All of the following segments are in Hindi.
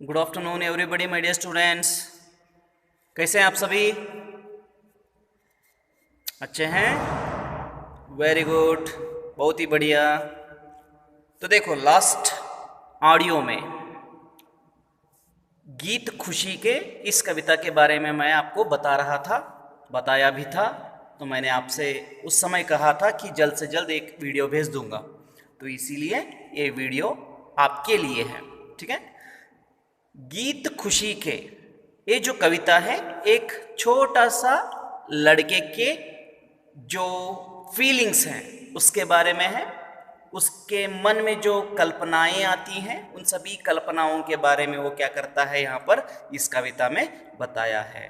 Good afternoon everybody my dear students. कैसे हैं आप सभी? अच्छे हैं? वेरी गुड, बहुत ही बढ़िया। तो देखो, लास्ट ऑडियो में गीत खुशी के इस कविता के बारे में मैं आपको बता रहा था, बताया भी था। तो मैंने आपसे उस समय कहा था कि जल्द से जल्द एक वीडियो भेज दूंगा, तो इसीलिए ये वीडियो आपके लिए है। ठीक है, गीत खुशी के ये जो कविता है एक छोटा सा लड़के के जो फीलिंग्स हैं उसके बारे में है। उसके मन में जो कल्पनाएं आती हैं उन सभी कल्पनाओं के बारे में वो क्या करता है यहाँ पर इस कविता में बताया है।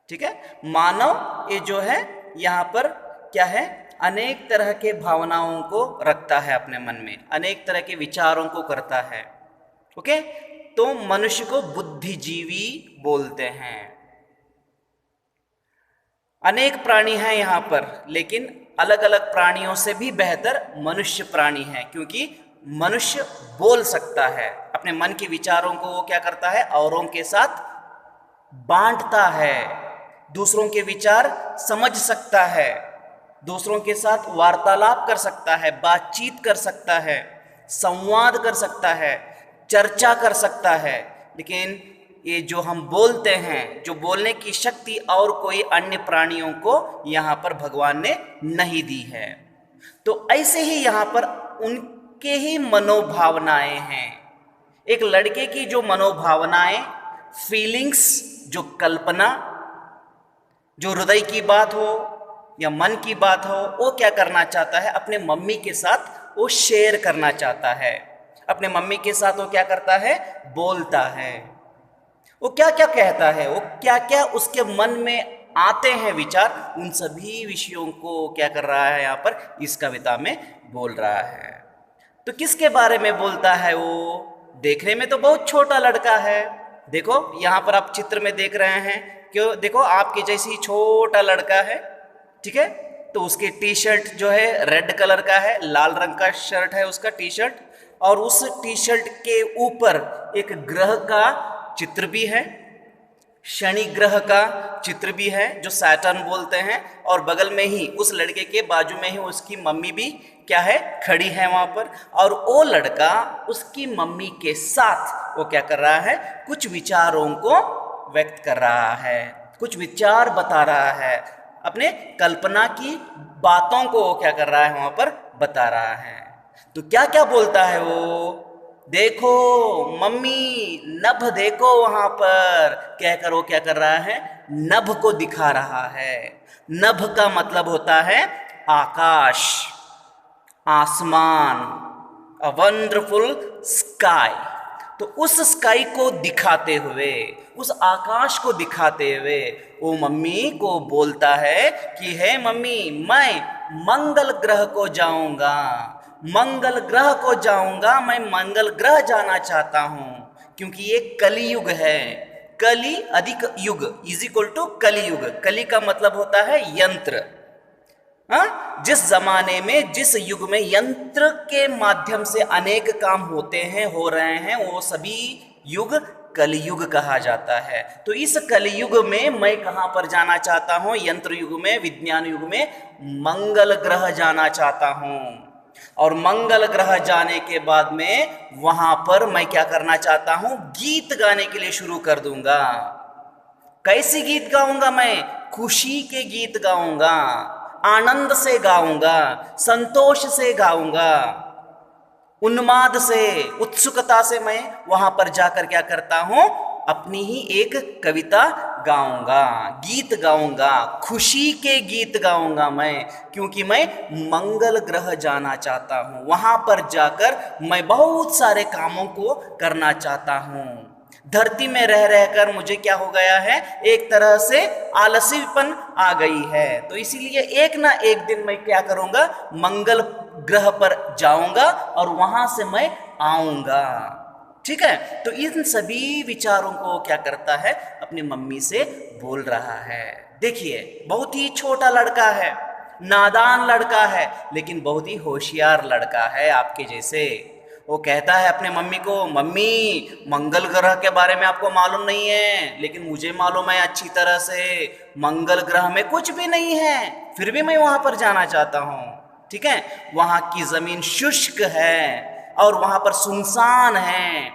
ठीक है, मानव ये जो है यहाँ पर क्या है, अनेक तरह के भावनाओं को रखता है अपने मन में, अनेक तरह के विचारों को करता है। ओके, तो मनुष्य को बुद्धिजीवी बोलते हैं। अनेक प्राणी हैं यहाँ पर, लेकिन अलग अलग प्राणियों से भी बेहतर मनुष्य प्राणी है, क्योंकि मनुष्य बोल सकता है अपने मन के विचारों को। वो क्या करता है, औरों के साथ बांटता है, दूसरों के विचार समझ सकता है, दूसरों के साथ वार्तालाप कर सकता है, बातचीत कर सकता है, संवाद कर सकता है, चर्चा कर सकता है। लेकिन ये जो हम बोलते हैं, जो बोलने की शक्ति और कोई अन्य प्राणियों को यहाँ पर भगवान ने नहीं दी है। तो ऐसे ही यहाँ पर उनके ही मनोभावनाएं हैं। एक लड़के की जो मनोभावनाएं, फीलिंग्स, जो कल्पना, जो हृदय की बात हो या मन की बात हो, वो क्या करना चाहता है, अपने मम्मी के साथ वो शेयर करना चाहता है। अपने मम्मी के साथ वो क्या करता है, बोलता है। वो क्या क्या कहता है, वो क्या क्या उसके मन में आते हैं विचार, उन सभी विषयों को क्या कर रहा है यहाँ पर इस कविता में बोल रहा है। तो किसके बारे में बोलता है वो? देखने में तो बहुत छोटा लड़का है। देखो यहाँ पर आप चित्र में देख रहे हैं, क्यों? देखो आपके जैसे ही छोटा लड़का है। ठीक है, तो उसकी टी शर्ट जो है रेड कलर का है, लाल रंग का शर्ट है उसका टी शर्ट, और उस टी शर्ट के ऊपर एक ग्रह का चित्र भी है, शनि ग्रह का चित्र भी है जो सैटर्न बोलते हैं, और बगल में ही उस लड़के के बाजू में ही उसकी मम्मी भी क्या है, खड़ी है वहां पर। और वो लड़का उसकी मम्मी के साथ वो क्या कर रहा है, कुछ विचारों को व्यक्त कर रहा है, कुछ विचार बता रहा है, अपने कल्पना की बातों को वो क्या कर रहा है, वहां पर बता रहा है। तो क्या क्या बोलता है वो? देखो मम्मी, नभ देखो, वहां पर कहकर वो क्या कर रहा है, नभ को दिखा रहा है। नभ का मतलब होता है आकाश, आसमान, अ वंडरफुल स्काई। तो उस स्काई को दिखाते हुए, उस आकाश को दिखाते हुए वो मम्मी को बोलता है कि हे मम्मी, मैं मंगल ग्रह को जाऊंगा, मंगल ग्रह को जाऊंगा, मैं मंगल ग्रह जाना चाहता हूं, क्योंकि ये कलियुग है। कलि अधिक युग इज इक्वल टू कलियुग। कलि का मतलब होता है यंत्र। हाँ, जिस जमाने में, जिस युग में यंत्र के माध्यम से अनेक काम होते हैं, हो रहे हैं, वो सभी युग कलियुग कहा जाता है। तो इस कलियुग में मैं कहां पर जाना चाहता हूं? यंत्र युग में, विज्ञान युग में मंगल ग्रह जाना चाहता हूं। और मंगल ग्रह जाने के बाद में वहां पर मैं क्या करना चाहता हूं, गीत गाने के लिए शुरू कर दूंगा। कैसी गीत गाऊंगा मैं? खुशी के गीत गाऊंगा, आनंद से गाऊंगा, संतोष से गाऊंगा, उन्माद से, उत्सुकता से मैं वहां पर जाकर क्या करता हूं, अपनी ही एक कविता गाऊंगा, गीत गाऊंगा, खुशी के गीत गाऊंगा मैं, क्योंकि मैं मंगल ग्रह जाना चाहता हूं। वहां पर जाकर मैं बहुत सारे कामों को करना चाहता हूं। धरती में रह रहकर मुझे क्या हो गया है, एक तरह से आलसीपन आ गई है। तो इसीलिए एक ना एक दिन मैं क्या करूंगा, मंगल ग्रह पर जाऊंगा और वहां से मैं आऊंगा। ठीक है, तो इन सभी विचारों को क्या करता है, अपनी मम्मी से बोल रहा है। देखिए, बहुत ही छोटा लड़का है, नादान लड़का है, लेकिन बहुत ही होशियार लड़का है आपके जैसे। वो कहता है अपने मम्मी को, मम्मी मंगल ग्रह के बारे में आपको मालूम नहीं है, लेकिन मुझे मालूम है अच्छी तरह से, मंगल ग्रह में कुछ भी नहीं है, फिर भी मैं वहां पर जाना चाहता हूँ। ठीक है, वहां की जमीन शुष्क है और वहां पर सुनसान है,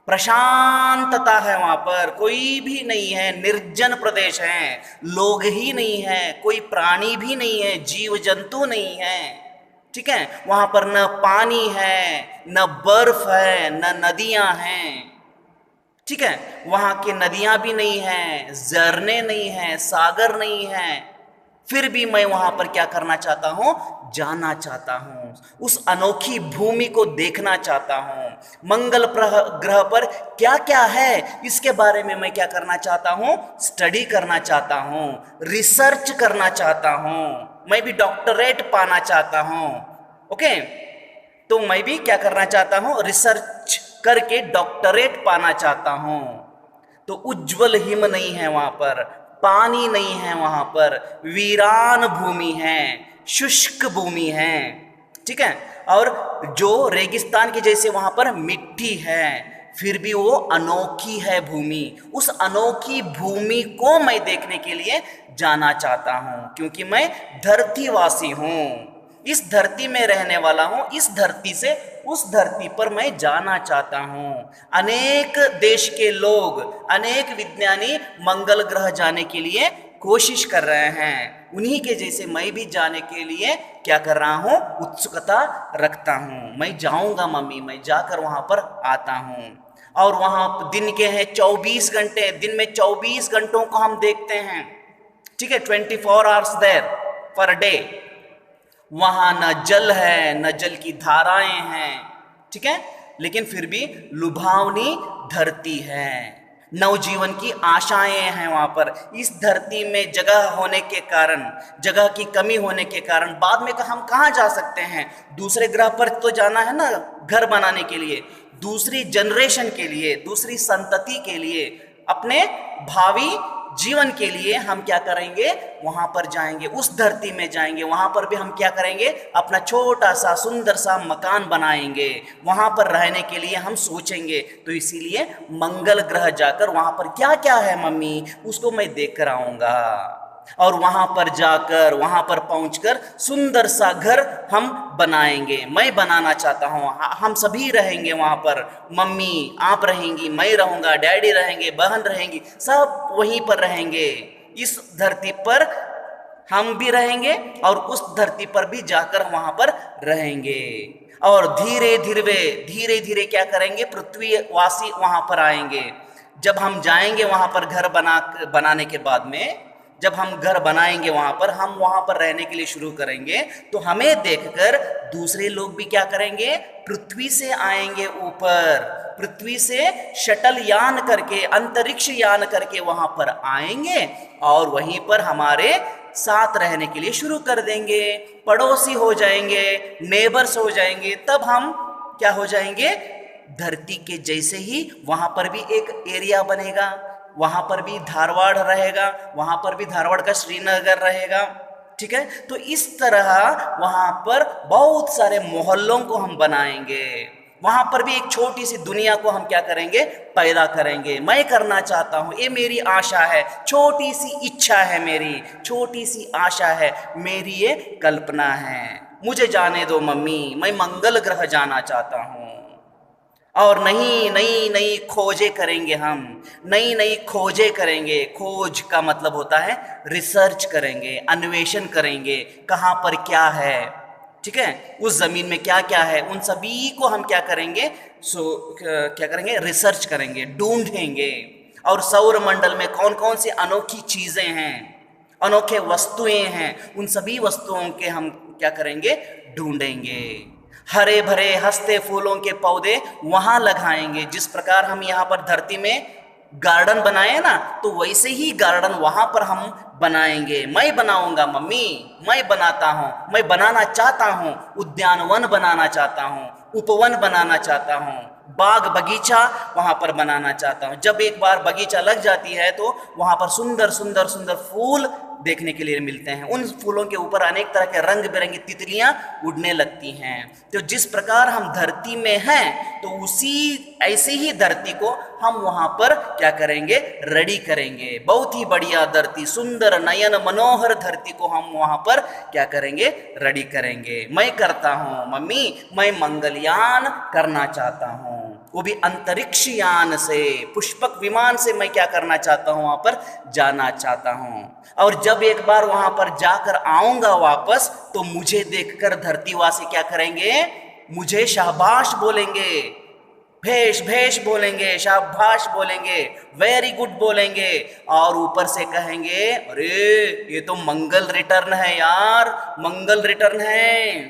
प्रशांतता है, वहां पर कोई भी नहीं है, निर्जन प्रदेश है, लोग ही नहीं है, कोई प्राणी भी नहीं है, जीव जंतु नहीं है। ठीक है, वहां पर न पानी है, न बर्फ है, न नदियां हैं। ठीक है, वहां की नदियां भी नहीं है, झरने नहीं है, सागर नहीं है, फिर भी मैं वहां पर क्या करना चाहता हूं, जाना चाहता हूं, उस अनोखी भूमि को देखना चाहता हूं। मंगल ग्रह पर क्या क्या है इसके बारे में मैं क्या करना चाहता हूं, स्टडी करना चाहता हूं, रिसर्च करना चाहता हूं, मैं भी डॉक्टरेट पाना चाहता हूं। ओके, तो मैं भी क्या करना चाहता हूं, रिसर्च करके डॉक्टरेट पाना चाहता हूं। तो उज्जवल हिम नहीं है वहां पर, पानी नहीं है वहां पर, वीरान भूमि है, शुष्क भूमि है। ठीक है, और जो रेगिस्तान के जैसे वहां पर मिट्टी है, फिर भी वो अनोखी है भूमि। उस अनोखी भूमि को मैं देखने के लिए जाना चाहता हूं, क्योंकि मैं धरतीवासी हूं, इस धरती में रहने वाला हूं, इस धरती से उस धरती पर मैं जाना चाहता हूं। अनेक देश के लोग, अनेक विज्ञानी मंगल ग्रह जाने के लिए कोशिश कर रहे हैं, उन्हीं के जैसे मैं भी जाने के लिए क्या कर रहा हूं, उत्सुकता रखता हूं। मैं जाऊंगा मम्मी, मैं जाकर वहां पर आता हूं। और वहां दिन के हैं 24 घंटे, दिन में 24 घंटों को हम देखते हैं। ठीक है, 24 आवर्स देयर पर डे। वहां न जल है, न जल की धाराएं हैं। ठीक है, लेकिन फिर भी लुभावनी धरती है, नवजीवन की आशाएं हैं वहां पर। इस धरती में जगह होने के कारण, जगह की कमी होने के कारण, बाद में हम कहाँ जा सकते हैं, दूसरे ग्रह पर तो जाना है ना, घर बनाने के लिए, दूसरी जनरेशन के लिए, दूसरी संतति के लिए, अपने भावी जीवन के लिए हम क्या करेंगे, वहां पर जाएंगे, उस धरती में जाएंगे, वहां पर भी हम क्या करेंगे, अपना छोटा सा सुंदर सा मकान बनाएंगे, वहां पर रहने के लिए हम सोचेंगे। तो इसीलिए मंगल ग्रह जाकर वहां पर क्या क्या है मम्मी, उसको मैं देख कर आऊंगा, और वहां पर जाकर, वहां पर पहुंचकर सुंदर सा घर हम बनाएंगे। मैं बनाना चाहता हूं, हम सभी रहेंगे वहां पर, मम्मी आप रहेंगी, मैं रहूंगा, डैडी रहेंगे, बहन रहेंगी, सब वहीं पर रहेंगे। इस धरती पर हम भी रहेंगे और उस धरती पर भी जाकर वहां पर रहेंगे, और धीरे धीरे क्या करेंगे, पृथ्वीवासी वहां पर आएंगे। जब हम जाएंगे वहां पर घर बनाने के बाद में, जब हम घर बनाएंगे वहां पर, हम वहां पर रहने के लिए शुरू करेंगे, तो हमें देखकर दूसरे लोग भी क्या करेंगे, पृथ्वी से आएंगे ऊपर, पृथ्वी से शटल यान करके, अंतरिक्ष यान करके वहां पर आएंगे, और वहीं पर हमारे साथ रहने के लिए शुरू कर देंगे, पड़ोसी हो जाएंगे, नेबर्स हो जाएंगे। तब हम क्या हो जाएंगे, धरती के जैसे ही वहां पर भी एक एरिया बनेगा, वहां पर भी धारवाड़ रहेगा, वहां पर भी धारवाड़ का श्रीनगर रहेगा। ठीक है, तो इस तरह वहां पर बहुत सारे मोहल्लों को हम बनाएंगे, वहां पर भी एक छोटी सी दुनिया को हम क्या करेंगे, पैदा करेंगे। मैं करना चाहता हूं, ये मेरी आशा है, छोटी सी इच्छा है मेरी, छोटी सी आशा है मेरी, ये कल्पना है। मुझे जाने दो मम्मी, मैं मंगल ग्रह जाना चाहता हूं। और नई खोजें करेंगे हम, नई खोजें करेंगे। खोज का मतलब होता है रिसर्च करेंगे, अन्वेषण करेंगे, कहाँ पर क्या है, ठीक है, उस जमीन में क्या क्या है, उन सभी को हम क्या करेंगे, क्या करेंगे, रिसर्च करेंगे, ढूंढेंगे। और सौर मंडल में कौन कौन सी अनोखी चीजें हैं, अनोखे वस्तुएं हैं, उन सभी वस्तुओं के हम क्या करेंगे, ढूंढेंगे। हरे भरे हंसते फूलों के पौधे वहां लगाएंगे, जिस प्रकार हम यहाँ पर धरती में गार्डन बनाए ना, तो वैसे ही गार्डन वहां पर हम बनाएंगे। मैं बनाऊंगा मम्मी, मैं बनाता हूँ, मैं बनाना चाहता हूँ, उद्यानवन बनाना चाहता हूँ, उपवन बनाना चाहता हूँ, बाग बगीचा वहां पर बनाना चाहता हूँ। जब एक बार बगीचा लग जाती है तो वहां पर सुंदर सुंदर सुंदर फूल देखने के लिए मिलते हैं। उन फूलों के ऊपर अनेक तरह के रंग बिरंगी तितलियां उड़ने लगती हैं। तो जिस प्रकार हम धरती में हैं, तो उसी ऐसी ही धरती को हम वहां पर क्या करेंगे, रेडी करेंगे। बहुत ही बढ़िया धरती, सुंदर नयन मनोहर धरती को हम वहां पर क्या करेंगे, रेडी करेंगे। मैं करता हूं मम्मी, मैं मंगलयान करना चाहता हूं, वो भी अंतरिक्ष यान से, पुष्पक विमान से मैं क्या करना चाहता हूं, वहां पर जाना चाहता हूं। और जब एक बार वहां पर जाकर आऊंगा वापस, तो मुझे देखकर धरतीवासी क्या करेंगे, मुझे शाबाश बोलेंगे, भेष भेष बोलेंगे, शाबाश बोलेंगे, वेरी गुड बोलेंगे, और ऊपर से कहेंगे अरे ये तो मंगल रिटर्न है यार, मंगल रिटर्न है,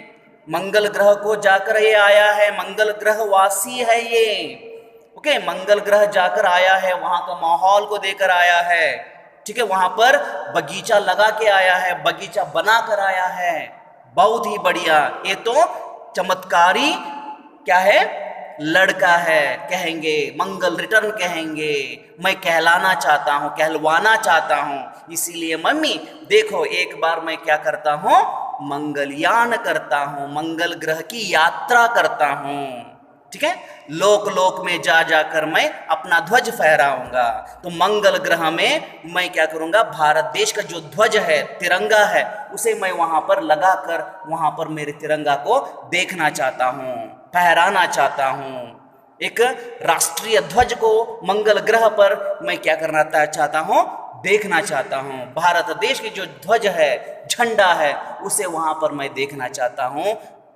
मंगल ग्रह को जाकर ये आया है, मंगल ग्रह वासी है ये। ओके, मंगल ग्रह जाकर आया है, वहां का माहौल को देकर आया है, ठीक है, वहां पर बगीचा लगा के आया है, बगीचा बना कर आया है, बहुत ही बढ़िया, ये तो चमत्कारी क्या है, लड़का है, कहेंगे, मंगल रिटर्न कहेंगे। मैं कहलाना चाहता हूं, कहलवाना चाहता हूं, इसीलिए मम्मी देखो एक बार मैं क्या करता हूं, मंगलयान करता हूं, मंगल ग्रह की यात्रा करता हूं, ठीक है, लोक लोक में जा जाकर मैं अपना ध्वज फहराऊंगा। तो मंगल ग्रह में मैं क्या करूंगा, भारत देश का जो ध्वज है, तिरंगा है, उसे मैं वहां पर लगाकर वहां पर मेरे तिरंगा को देखना चाहता हूं, फहराना चाहता हूं। एक राष्ट्रीय ध्वज को मंगल ग्रह पर मैं क्या करना चाहता हूं, देखना चाहता हूं। भारत देश की जो ध्वज है, झंडा है, उसे वहां पर मैं देखना चाहता हूं।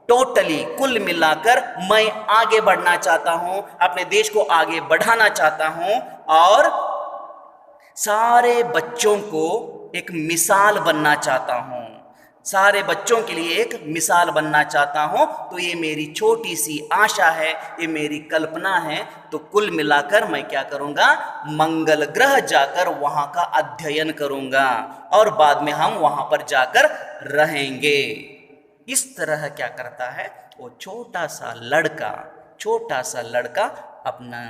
टोटली कुल मिलाकर मैं आगे बढ़ना चाहता हूं, अपने देश को आगे बढ़ाना चाहता हूं, और सारे बच्चों को एक मिसाल बनना चाहता हूं, सारे बच्चों के लिए एक मिसाल बनना चाहता हूं। तो ये मेरी छोटी सी आशा है, ये मेरी कल्पना है। तो कुल मिलाकर मैं क्या करूंगा, मंगल ग्रह जाकर वहां का अध्ययन करूंगा, और बाद में हम वहां पर जाकर रहेंगे। इस तरह क्या करता है वो छोटा सा लड़का अपना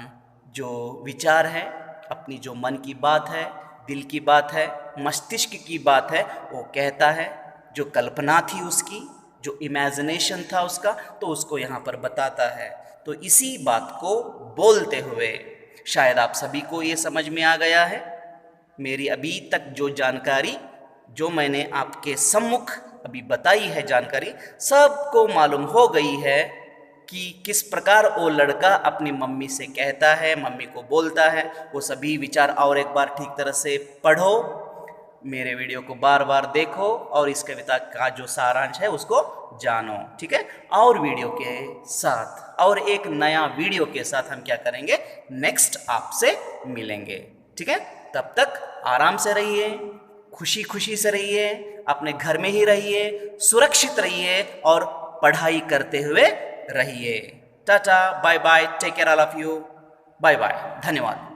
जो विचार है, अपनी जो मन की बात है, दिल की बात है, मस्तिष्क की बात है, वो कहता है। जो कल्पना थी उसकी, जो इमेजिनेशन था उसका, तो उसको यहाँ पर बताता है। तो इसी बात को बोलते हुए शायद आप सभी को ये समझ में आ गया है। मेरी अभी तक जो जानकारी, जो मैंने आपके सम्मुख अभी बताई है जानकारी, सबको मालूम हो गई है कि किस प्रकार वो लड़का अपनी मम्मी से कहता है, मम्मी को बोलता है। वो सभी विचार और एक बार ठीक तरह से पढ़ो, मेरे वीडियो को बार बार देखो, और इस कविता का जो सारांश है उसको जानो, ठीक है। और वीडियो के साथ, और एक नया वीडियो के साथ हम क्या करेंगे, नेक्स्ट आपसे मिलेंगे, ठीक है। तब तक आराम से रहिए, खुशी खुशी से रहिए, अपने घर में ही रहिए, सुरक्षित रहिए, और पढ़ाई करते हुए रहिए। Tata, bye bye, take care all of you, bye bye, धन्यवाद।